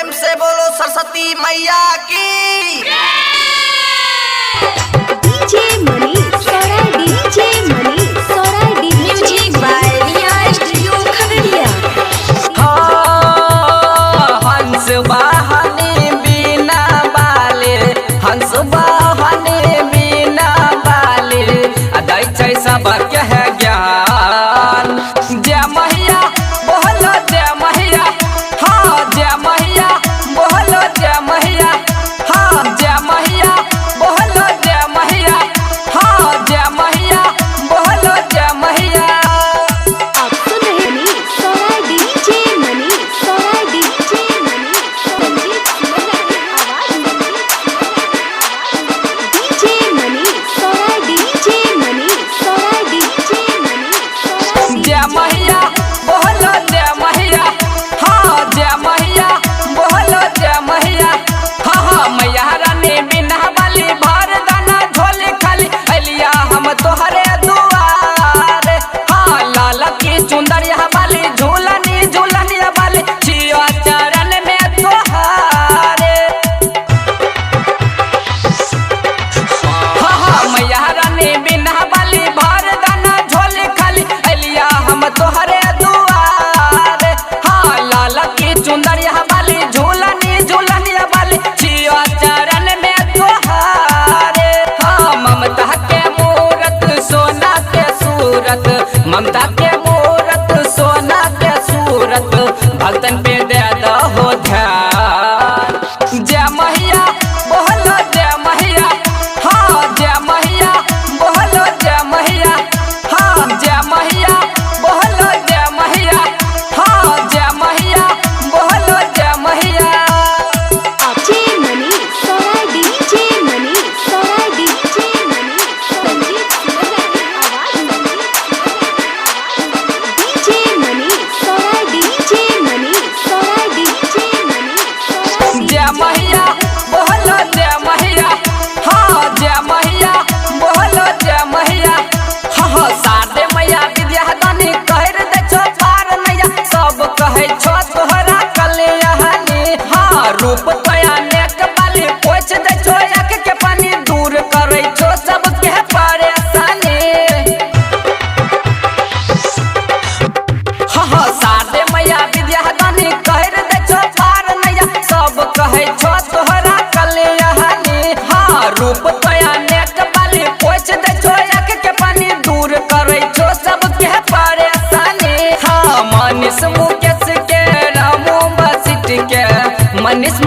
प्रेम से बोलो सरस्वती मैया की। डीजे मनीष सराय डीजे मनीष सराय music by Riya studio Khagaria. हंस वाहनी बिना बाले हंस वाहनी बिना बाले दै छै सबके है ज्ञान। जय मैया बोलो जय मैया, हाँ जय मैया बोलो जय मैया, हाँ जय मैया बोलो जय मैया, हाँ जय मैया बोलो जय मैया। आप सुन रहे मनीष सराय डीजे मनीष सराय डीजे मनीष संजीत सुमन की आवाज डीजे मनीष सराय डीजे मनीष सराय डीजे मनीष सराय जय मैया बोलो जय मैया, हाँ जय मैया बोलो जय मैया, हाँ हाँ मैया रानी बिना वाली भर दाना झोली खाली अलिया हम तोहरे दुआर। हाँ लाल की सुंदरिया वाली झूलनी झूलनिया वाली छिया चरण में तोहारे। हाँ हाँ मैया रानी बिना वाली भर दाना झोली खाली अलिया हम तोहरे दुआर। हाँ लाल की चुंदरिया वाली झूलनी झूलनिया वाली छिया चरण में तोहारे। हाँ ममता के मूरत सोना के सूरत, ममता के मूरत सोना के सूरत भक्तन पे दे दहो ध्यान। जय मैया बोलो जय मैया, हाँ जय मैया बोलो जय मैया, हाँ जय मैया बोलो जय मैया, हाँ जय मैया बोलो जय मैया। डीजे मनीष सराय डीजे मनीष सराय डीजे मनीष संजीत सुमन की आवाज डीजे मनीष सराय डीजे मनीष सराय डीजे मनीष सराय जय मैया बोलो जय मैया, हाँ जय मैया बोलो जय मैया, हाँ हाँ सादे मैया विद्या दानी कहर दे छो पार नैया सब कहे छो तोहरा कल्याणी। हाँ रूप तोया नेक बाली पोछ दे छो आँख के पानी दूर करे छो सबके परेशानी। हाँ हाँ सादे मैया विद्या दानी कहर दे छो पार नैया सब कहे छो तोहरा कल्याणी। हाँ रूप तोया नेक बाली पोछ दे छो आँख के पानी दूर करे छो सबके परेशानी। हाँ मनीष मुकेश के रामू बसिट के मनीष